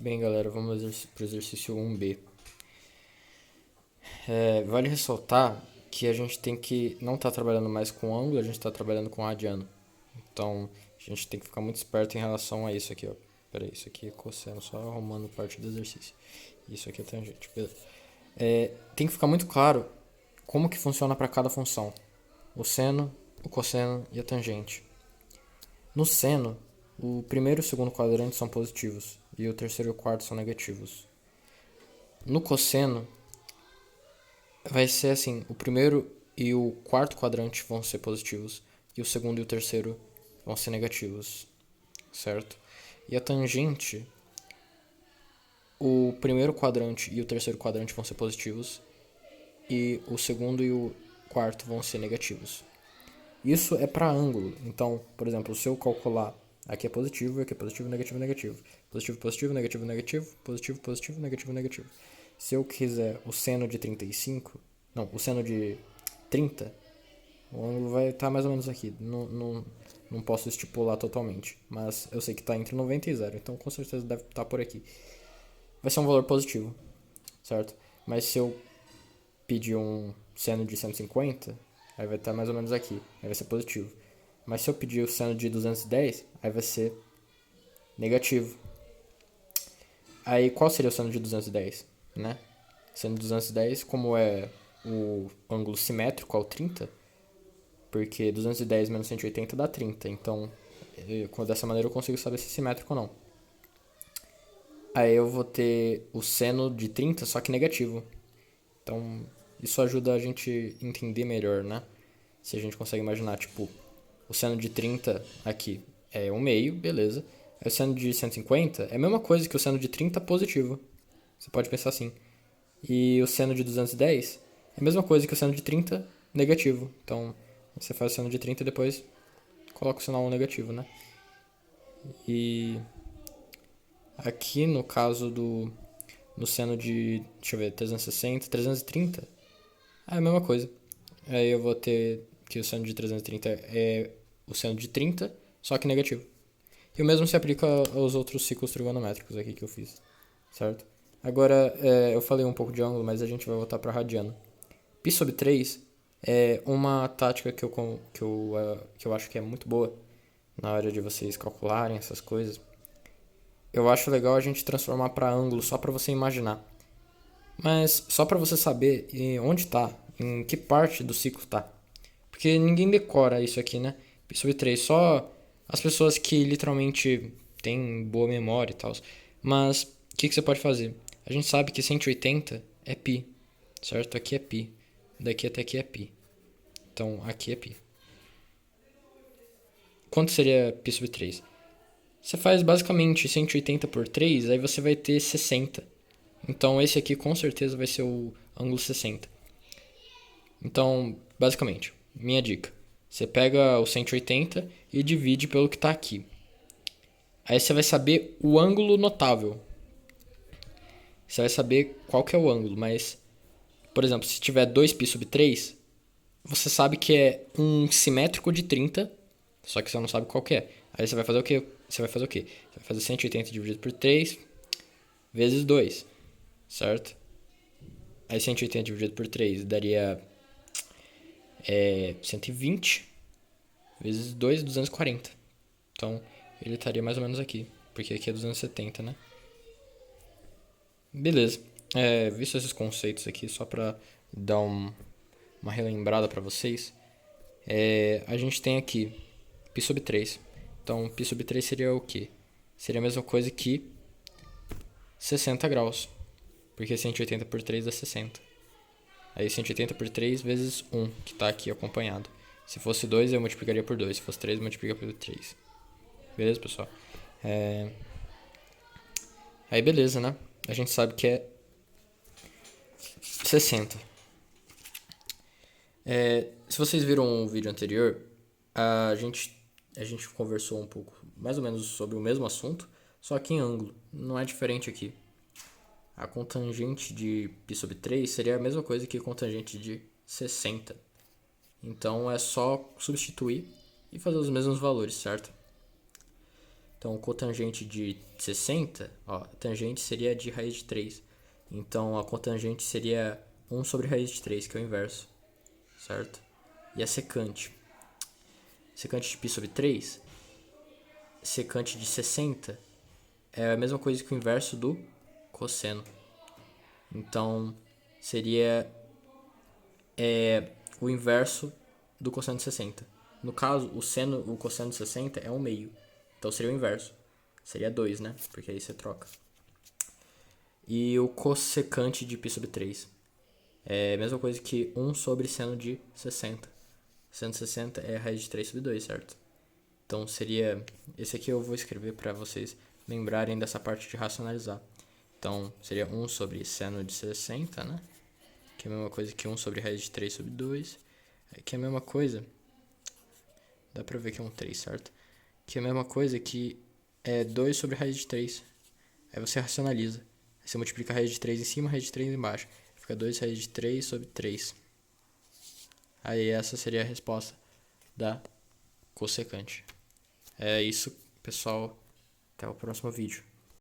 Bem, galera, vamos para o exercício 1B. Vale ressaltar que a gente tem que não estar trabalhando mais com ângulo, a gente está trabalhando com radiano. Então, a gente tem que ficar muito esperto em relação a isso aqui, ó. Pera aí, isso aqui é cosseno, só arrumando parte do exercício. Isso aqui é tangente, beleza. Tem que ficar muito claro como que funciona para cada função. O seno, o cosseno e a tangente. No seno, o primeiro e o segundo quadrante são positivos e o terceiro e o quarto são negativos. No cosseno, vai ser assim, o primeiro e o quarto quadrante vão ser positivos e o segundo e o terceiro vão ser negativos, certo? E a tangente, o primeiro quadrante e o terceiro quadrante vão ser positivos e o segundo e o quarto vão ser negativos. Isso é para ângulo. Então, por exemplo, se eu calcular aqui é positivo, aqui é positivo, negativo, negativo. Positivo, positivo, negativo, negativo. Positivo, positivo, negativo, negativo. Se eu quiser o seno de 35, não, o seno de 30, o ângulo vai estar mais ou menos aqui. Não posso estipular totalmente, mas eu sei que está entre 90 e 0, então com certeza deve estar por aqui. Vai ser um valor positivo, certo? Mas se eu pedir um seno de 150, aí vai estar mais ou menos aqui, aí vai ser positivo. Mas se eu pedir o seno de 210, aí vai ser negativo. Aí qual seria o seno de 210, né? Seno de 210, como é o ângulo simétrico ao 30, porque 210 menos 180 dá 30, então dessa maneira eu consigo saber se é simétrico ou não. Aí eu vou ter o seno de 30, só que negativo. Então isso ajuda a gente a entender melhor, né? Se a gente consegue imaginar, tipo, o seno de 30 aqui é 1 meio, beleza. Aí o seno de 150 é a mesma coisa que o seno de 30 positivo. Você pode pensar assim. E o seno de 210 é a mesma coisa que o seno de 30 negativo. Então, você faz o seno de 30 e depois coloca o sinal negativo, né? E aqui no caso no seno de, deixa eu ver, 360, 330, é a mesma coisa. Aí eu vou ter que o seno de 330 é o seno de 30, só que negativo. E o mesmo se aplica aos outros ciclos trigonométricos aqui que eu fiz, certo? Agora, eu falei um pouco de ângulo, mas a gente vai voltar para radiano. Π sobre 3 é uma tática que eu acho que é muito boa na hora de vocês calcularem essas coisas. Eu acho legal a gente transformar para ângulo só para você imaginar. Mas só para você saber onde está, em que parte do ciclo está. Porque ninguém decora isso aqui, né? Π sobre 3, só as pessoas que literalmente têm boa memória e tal. Mas o que você pode fazer? A gente sabe que 180 é π, certo? Aqui é π. Daqui até aqui é π. Então aqui é π. Quanto seria π sobre 3? Você faz basicamente 180 por 3, aí você vai ter 60. Então esse aqui com certeza vai ser o ângulo 60. Então, basicamente, minha dica. Você pega o 180 e divide pelo que está aqui. Aí você vai saber o ângulo notável. Você vai saber qual que é o ângulo, mas, por exemplo, se tiver 2π sobre 3, você sabe que é um simétrico de 30, só que você não sabe qual que é. Aí você vai fazer o quê? Você vai fazer 180 dividido por 3 vezes 2, certo? Aí 180 dividido por 3 daria 120 vezes 2, 240. Então, ele estaria mais ou menos aqui, porque aqui é 270, né? Beleza. Visto esses conceitos aqui, só para dar uma relembrada para vocês, a gente tem aqui π sobre 3. Então, π sobre 3 seria o quê? Seria a mesma coisa que 60 graus, porque 180 por 3 dá 60. Aí 180 por 3 vezes 1, que está aqui acompanhado. Se fosse 2, eu multiplicaria por 2. Se fosse 3, eu multiplicaria por 3. Beleza, pessoal? Aí beleza, né? A gente sabe que é 60. Se vocês viram o vídeo anterior, a gente conversou um pouco, mais ou menos sobre o mesmo assunto, só que em ângulo. Não é diferente aqui. A cotangente de π sobre 3 seria a mesma coisa que a cotangente de 60. Então é só substituir e fazer os mesmos valores, certo? Então, cotangente de 60, ó, a tangente seria de raiz de 3. Então, a cotangente seria 1 sobre raiz de 3, que é o inverso, certo? E a secante? Secante de π sobre 3, secante de 60, é a mesma coisa que o inverso do cosseno. Então, seria o inverso do cosseno de 60. No caso, o cosseno de 60 é 1/2. Então, seria o inverso. Seria 2, né? Porque aí você troca. E o cossecante de π sobre 3 é a mesma coisa que 1 sobre seno de 60. Seno de 60 é raiz de 3 sobre 2, certo? Então seria... Esse aqui eu vou escrever para vocês lembrarem dessa parte de racionalizar. Então seria 1 sobre seno de 60, né? Que é a mesma coisa que 1 sobre raiz de 3 sobre 2. Que é a mesma coisa... Dá pra ver que é um 3, certo? Que é a mesma coisa que 2 sobre raiz de 3. Aí você racionaliza. Aí você multiplica a raiz de 3 em cima, a raiz de 3 embaixo. Fica 2 raiz de 3 sobre 3. Aí essa seria a resposta da cossecante. É isso, pessoal. Até o próximo vídeo.